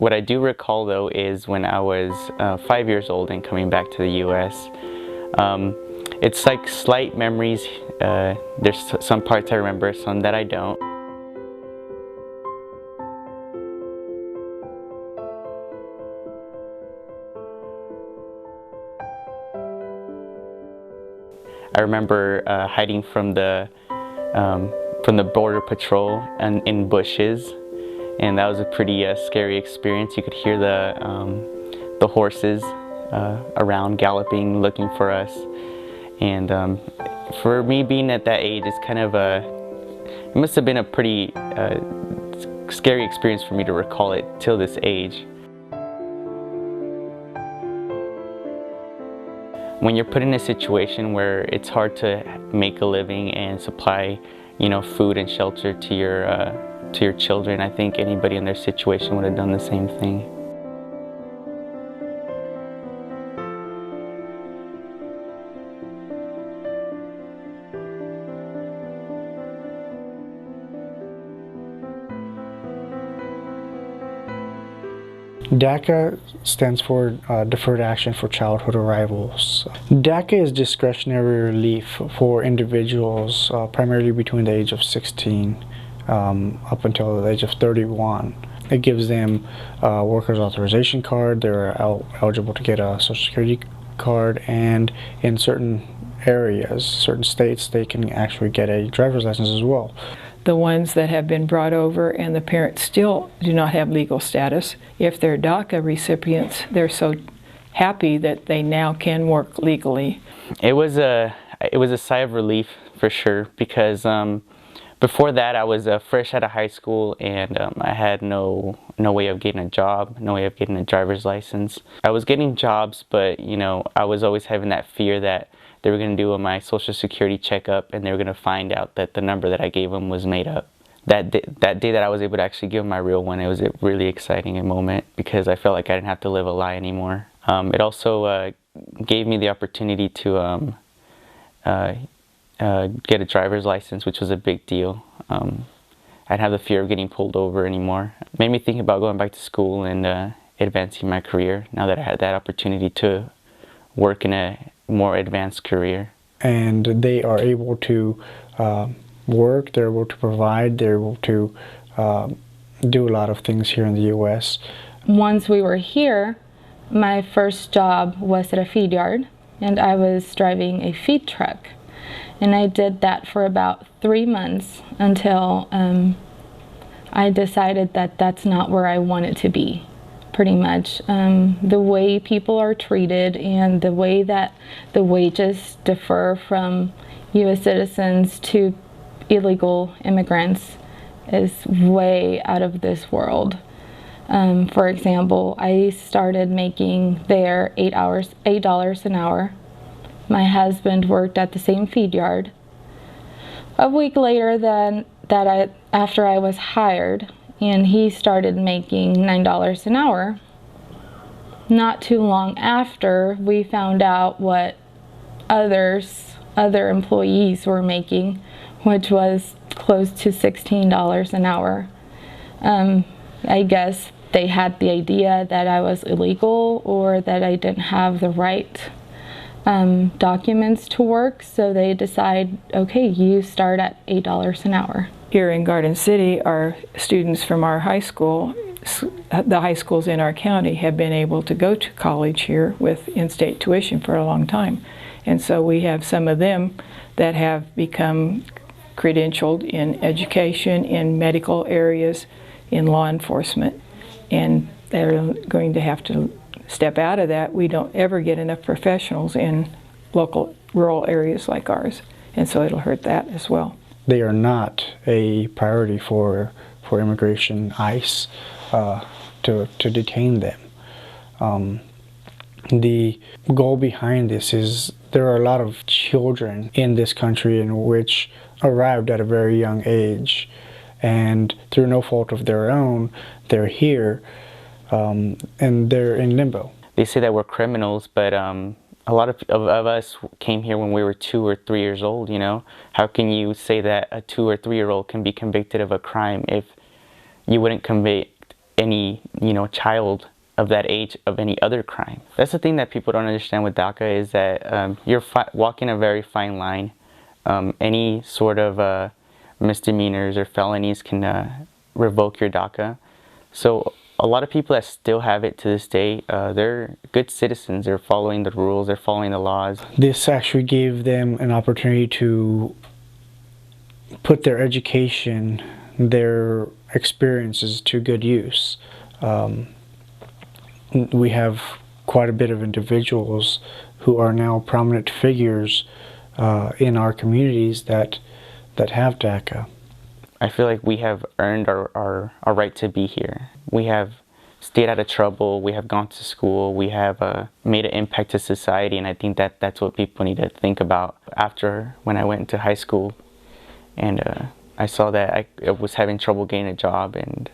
What I do recall though is when I was 5 years old and coming back to the US. It's like slight memories. There's some parts I remember, some that I don't. I remember hiding from the border patrol and in bushes, and that was a pretty scary experience. You could hear the horses around galloping, looking for us. And for me being at that age, it's kind of it must have been a pretty scary experience for me to recall it till this age. When you're put in a situation where it's hard to make a living and supply, food and shelter to your children, I think anybody in their situation would have done the same thing. DACA stands for Deferred Action for Childhood Arrivals. DACA is discretionary relief for individuals primarily between the age of 16 up until the age of 31. It gives them a workers authorization card. They're eligible to get a social security card, and in certain areas, certain states, they can actually get a driver's license as well. The ones that have been brought over and the parents still do not have legal status, if they're DACA recipients, they're so happy that they now can work legally. It was a sigh of relief for sure, because before that I was fresh out of high school, and I had no way of getting a job, no way of getting a driver's license. I was getting jobs, but I was always having that fear that they were going to do my social security checkup and they were going to find out that the number that I gave them was made up. That day that I was able to actually give them my real one, it was a really exciting moment because I felt like I didn't have to live a lie anymore. It also gave me the opportunity to get a driver's license, which was a big deal. I didn't have the fear of getting pulled over anymore. It made me think about going back to school and advancing my career now that I had that opportunity to work in a more advanced career. And they are able to work, they're able to provide, they're able to do a lot of things here in the U.S. Once we were here, my first job was at a feed yard, and I was driving a feed truck. And I did that for about 3 months until I decided that that's not where I wanted to be. Pretty much. The way people are treated and the way that the wages differ from U.S. citizens to illegal immigrants is way out of this world. For example, I started making there $8 an hour. My husband worked at the same feed yard. A week later after I was hired, and he started making $9 an hour. Not too long after, we found out what other employees were making, which was close to $16 an hour. I guess they had the idea that I was illegal or that I didn't have the right documents to work, so they decide, okay, you start at $8 an hour. Here in Garden City, our students from our high school, the high schools in our county, have been able to go to college here with in-state tuition for a long time. And so we have some of them that have become credentialed in education, in medical areas, in law enforcement. And they're going to have to step out of that. We don't ever get enough professionals in local rural areas like ours. And so it'll hurt that as well. They are not a priority for immigration, ICE, to detain them. The goal behind this is there are a lot of children in this country in which arrived at a very young age, and through no fault of their own, they're here, and they're in limbo. They say that we're criminals, but a lot of us came here when we were 2 or 3 years old, How can you say that a 2 or 3 year old can be convicted of a crime if you wouldn't convict any, child of that age of any other crime. That's the thing that people don't understand with DACA, is that you're walking a very fine line. Any sort of misdemeanors or felonies can revoke your DACA. So a lot of people that still have it to this day, they're good citizens. They're following the rules. They're following the laws. This actually gave them an opportunity to put their education, their experiences to good use. We have quite a bit of individuals who are now prominent figures in our communities that have DACA. I feel like we have earned our right to be here. We have stayed out of trouble. We have gone to school. We have made an impact to society, and I think that's what people need to think about. After when I went into high school, and I saw that I was having trouble getting a job, and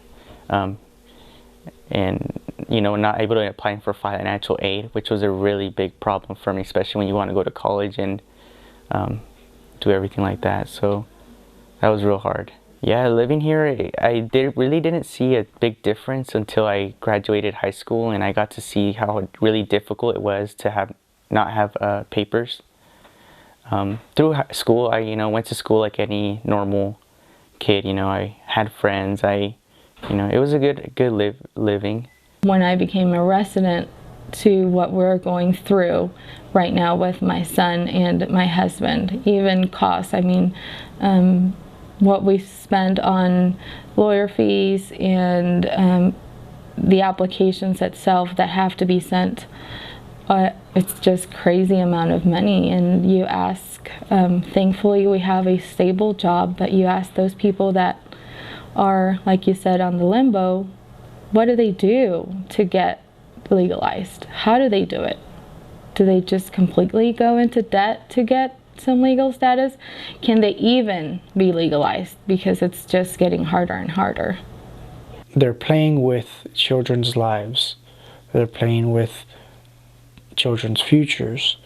not able to apply for financial aid, which was a really big problem for me, especially when you want to go to college and do everything like that. So that was real hard. Yeah, living here, I really didn't see a big difference until I graduated high school, and I got to see how really difficult it was to not have papers. Through school, I went to school like any normal kid. I had friends. It was a good living. When I became a resident, to what we're going through right now with my son and my husband, even costs. I mean, what we spend on lawyer fees and the applications itself that have to be sent, it's just crazy amount of money. And you ask, thankfully we have a stable job, but you ask those people that are, like you said, on the limbo, what do they do to get legalized? How do they do it? Do they just completely go into debt to get some legal status? Can they even be legalized? Because it's just getting harder and harder. They're playing with children's lives. They're playing with children's futures.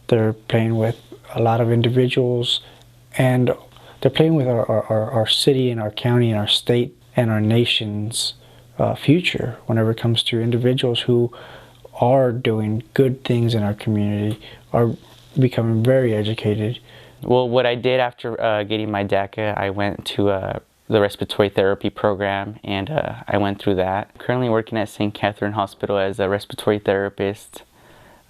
They're playing with a lot of individuals, and they're playing with our city and our county and our state and our nation's future whenever it comes to individuals who are doing good things in our community, are becoming very educated. Well, what I did after getting my DACA, I went to the respiratory therapy program, and I went through that. Currently working at St. Catherine Hospital as a respiratory therapist.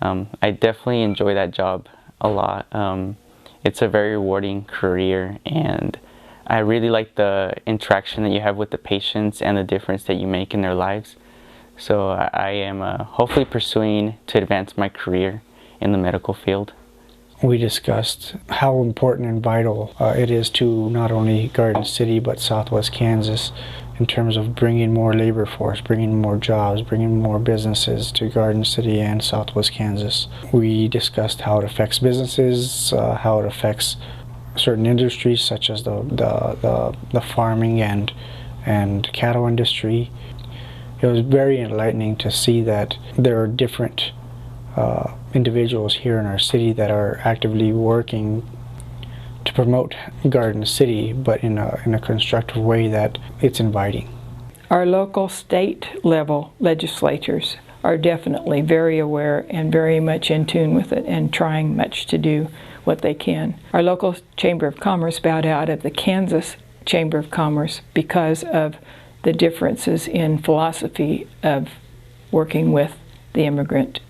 I definitely enjoy that job a lot. It's a very rewarding career, and I really like the interaction that you have with the patients and the difference that you make in their lives. So I am hopefully pursuing to advance my career in the medical field. We discussed how important and vital it is to not only Garden City but Southwest Kansas in terms of bringing more labor force, bringing more jobs, bringing more businesses to Garden City and Southwest Kansas. We discussed how it affects businesses, how it affects certain industries such as the farming and cattle industry. It was very enlightening to see that there are different individuals here in our city that are actively working to promote Garden City, but in a constructive way that it's inviting. Our local state level legislatures are definitely very aware and very much in tune with it and trying much to do what they can. Our local Chamber of Commerce bowed out of the Kansas Chamber of Commerce because of the differences in philosophy of working with the immigrant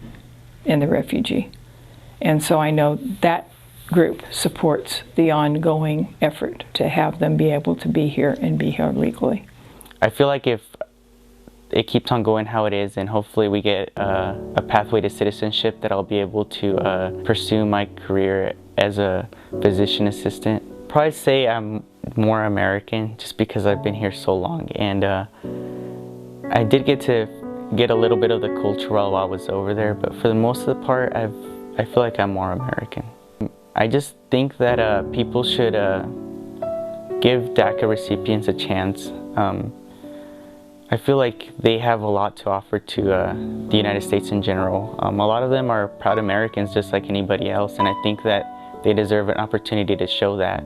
and the refugee. And so I know that group supports the ongoing effort to have them be able to be here and be here legally. I feel like if it keeps on going how it is, and hopefully we get a pathway to citizenship, that I'll be able to pursue my career as a physician assistant. Probably say I'm more American just because I've been here so long, and I did get to get a little bit of the culture while I was over there, but for the most of the part I feel like I'm more American. I just think that people should give DACA recipients a chance. I feel like they have a lot to offer to the United States in general. A lot of them are proud Americans just like anybody else, and I think that they deserve an opportunity to show that.